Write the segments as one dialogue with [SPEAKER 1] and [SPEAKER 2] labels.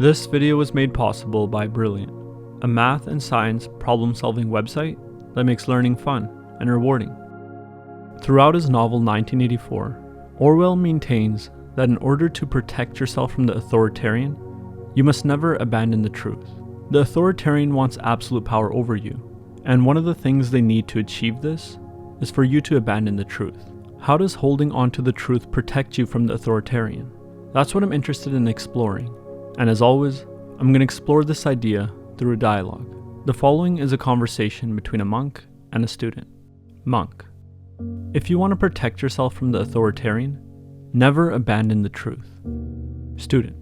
[SPEAKER 1] This video was made possible by Brilliant, a math and science problem-solving website that makes learning fun and rewarding. Throughout his novel 1984, Orwell maintains that in order to protect yourself from the authoritarian, you must never abandon the truth. The authoritarian wants absolute power over you, and one of the things they need to achieve this is for you to abandon the truth. How does holding on to the truth protect you from the authoritarian? That's what I'm interested in exploring. And as always, I'm going to explore this idea through a dialogue. The following is a conversation between a monk and a student. Monk: if you want to protect yourself from the authoritarian, never abandon the truth. Student: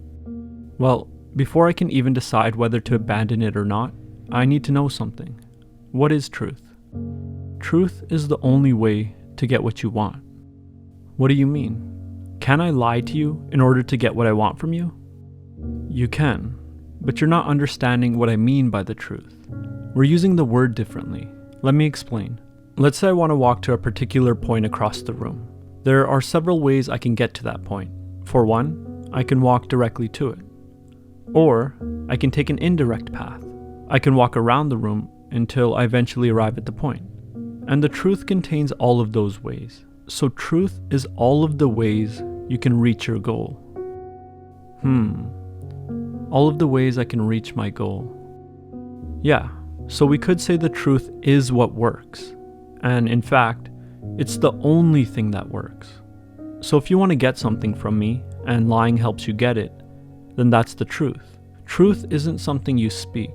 [SPEAKER 1] well, before I can even decide whether to abandon it or not, I need to know something. What is truth? Truth is the only way to get what you want. What do you mean? Can I lie to you in order to get what I want from you? You can, but you're not understanding what I mean by the truth. We're using the word differently. Let me explain. Let's say I want to walk to a particular point across the room. There are several ways I can get to that point. For one, I can walk directly to it. Or, I can take an indirect path. I can walk around the room until I eventually arrive at the point. And the truth contains all of those ways. So truth is all of the ways you can reach your goal. All of the ways I can reach my goal. Yeah, so we could say the truth is what works. And in fact, it's the only thing that works. So if you want to get something from me, and lying helps you get it, then that's the truth. Truth isn't something you speak.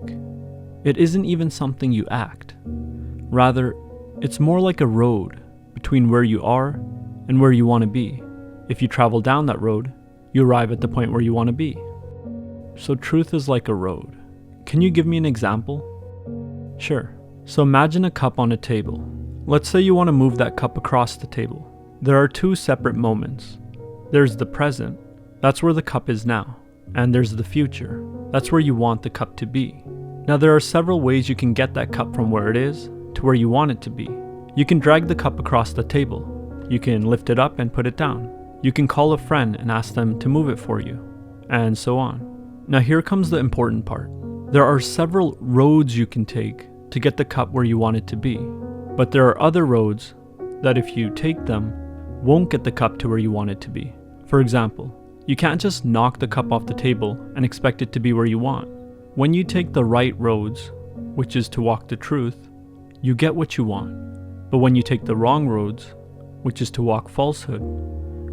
[SPEAKER 1] It isn't even something you act. Rather, it's more like a road between where you are and where you want to be. If you travel down that road, you arrive at the point where you want to be. So truth is like a road. Can you give me an example? Sure. So imagine a cup on a table. Let's say you want to move that cup across the table. There are two separate moments. There's the present, that's where the cup is now. And there's the future, that's where you want the cup to be. Now there are several ways you can get that cup from where it is to where you want it to be. You can drag the cup across the table. You can lift it up and put it down. You can call a friend and ask them to move it for you, and so on. Now here comes the important part. There are several roads you can take to get the cup where you want it to be, but there are other roads that if you take them, won't get the cup to where you want it to be. For example, you can't just knock the cup off the table and expect it to be where you want. When you take the right roads, which is to walk the truth, you get what you want. But when you take the wrong roads, which is to walk falsehood,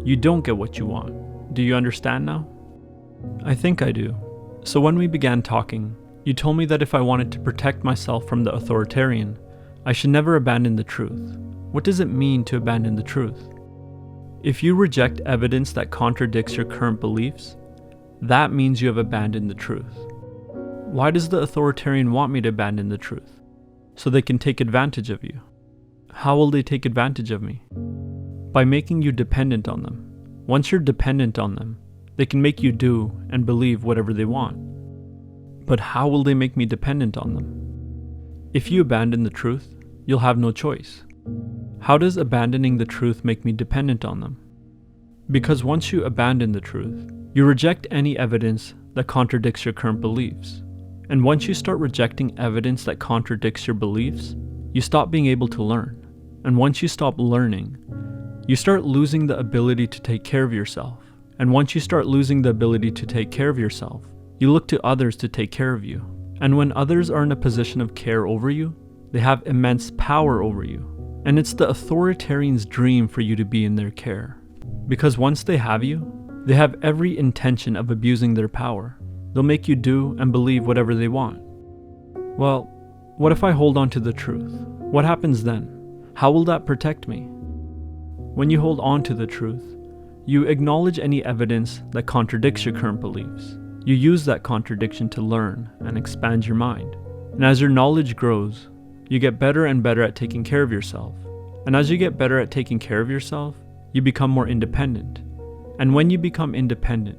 [SPEAKER 1] you don't get what you want. Do you understand now? I think I do. So when we began talking, you told me that if I wanted to protect myself from the authoritarian, I should never abandon the truth. What does it mean to abandon the truth? If you reject evidence that contradicts your current beliefs, that means you have abandoned the truth. Why does the authoritarian want me to abandon the truth? So they can take advantage of you. How will they take advantage of me? By making you dependent on them. Once you're dependent on them, they can make you do and believe whatever they want. But how will they make me dependent on them? If you abandon the truth, you'll have no choice. How does abandoning the truth make me dependent on them? Because once you abandon the truth, you reject any evidence that contradicts your current beliefs. And once you start rejecting evidence that contradicts your beliefs, you stop being able to learn. And once you stop learning, you start losing the ability to take care of yourself. And once you start losing the ability to take care of yourself, you look to others to take care of you. And when others are in a position of care over you, they have immense power over you. And it's the authoritarian's dream for you to be in their care. Because once they have you, they have every intention of abusing their power. They'll make you do and believe whatever they want. Well, what if I hold on to the truth? What happens then? How will that protect me? When you hold on to the truth, you acknowledge any evidence that contradicts your current beliefs. You use that contradiction to learn and expand your mind. And as your knowledge grows, you get better and better at taking care of yourself. And as you get better at taking care of yourself, you become more independent. And when you become independent,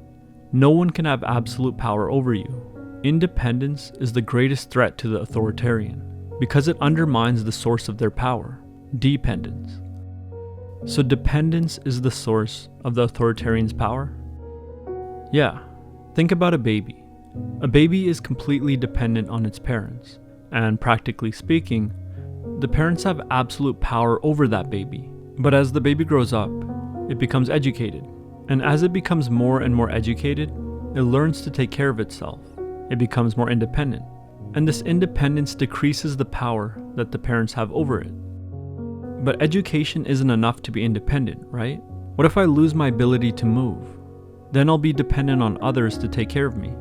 [SPEAKER 1] no one can have absolute power over you. Independence is the greatest threat to the authoritarian because it undermines the source of their power, dependence. So dependence is the source of the authoritarian's power? Yeah, think about a baby. A baby is completely dependent on its parents, and practically speaking, the parents have absolute power over that baby. But as the baby grows up, it becomes educated. And as it becomes more and more educated, it learns to take care of itself. It becomes more independent. And this independence decreases the power that the parents have over it. But education isn't enough to be independent, right? What if I lose my ability to move? Then I'll be dependent on others to take care of me.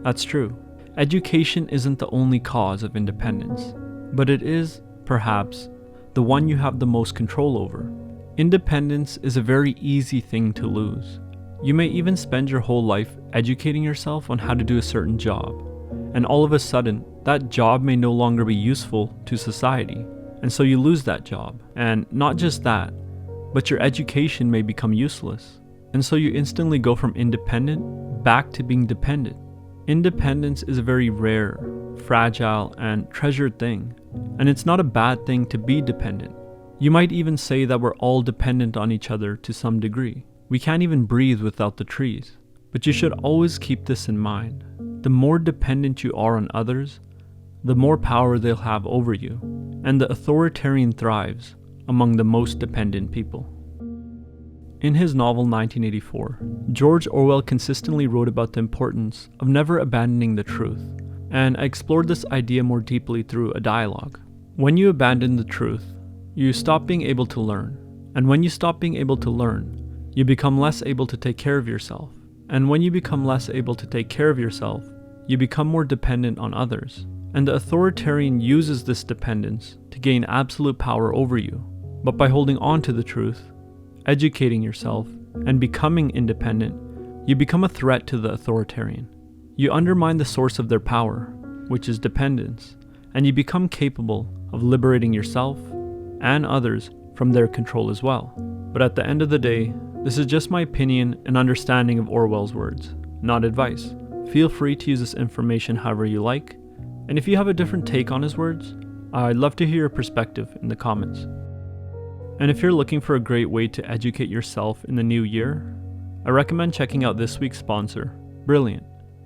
[SPEAKER 1] That's true. Education isn't the only cause of independence, but it is, perhaps, the one you have the most control over. Independence is a very easy thing to lose. You may even spend your whole life educating yourself on how to do a certain job, and all of a sudden, that job may no longer be useful to society, and so you lose that job. And not just that, but your education may become useless, and so you instantly go from independent back to being dependent. Independence is a very rare, fragile, and treasured thing, and it's not a bad thing to be dependent. You might even say that we're all dependent on each other to some degree. We can't even breathe without the trees. But you should always keep this in mind. The more dependent you are on others, the more power they'll have over you, and the authoritarian thrives among the most dependent people. In his novel 1984, George Orwell consistently wrote about the importance of never abandoning the truth, and I explored this idea more deeply through a dialogue. When you abandon the truth, you stop being able to learn, and when you stop being able to learn, you become less able to take care of yourself, and when you become less able to take care of yourself, you become more dependent on others, and the authoritarian uses this dependence to gain absolute power over you. But by holding on to the truth, educating yourself, and becoming independent, you become a threat to the authoritarian. You undermine the source of their power, which is dependence, and you become capable of liberating yourself and others from their control as well. But at the end of the day, this is just my opinion and understanding of Orwell's words, not advice. Feel free to use this information however you like, and if you have a different take on his words, I'd love to hear your perspective in the comments. And if you're looking for a great way to educate yourself in the new year, I recommend checking out this week's sponsor, Brilliant.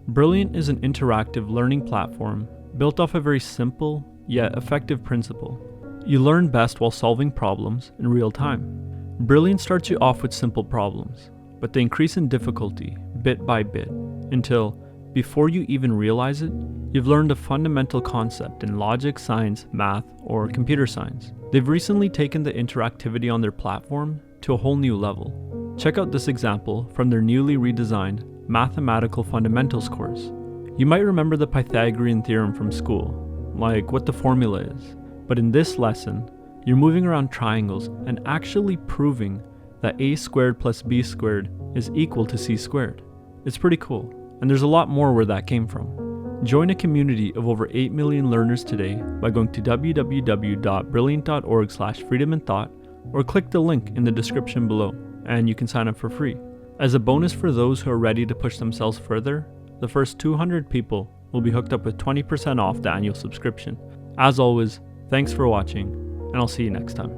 [SPEAKER 1] Brilliant is an interactive learning platform built off a very simple yet effective principle. You learn best while solving problems in real time. Brilliant starts you off with simple problems, but they increase in difficulty bit by bit until, before you even realize it, you've learned a fundamental concept in logic, science, math, or computer science. They've recently taken the interactivity on their platform to a whole new level. Check out this example from their newly redesigned Mathematical Fundamentals course. You might remember the Pythagorean theorem from school, like what the formula is, but in this lesson, you're moving around triangles and actually proving that a squared plus b squared is equal to c squared. It's pretty cool, and there's a lot more where that came from. Join a community of over 8 million learners today by going to www.brilliant.org/freedominthought or click the link in the description below, and you can sign up for free. As a bonus for those who are ready to push themselves further, the first 200 people will be hooked up with 20% off the annual subscription. As always, thanks for watching, and I'll see you next time.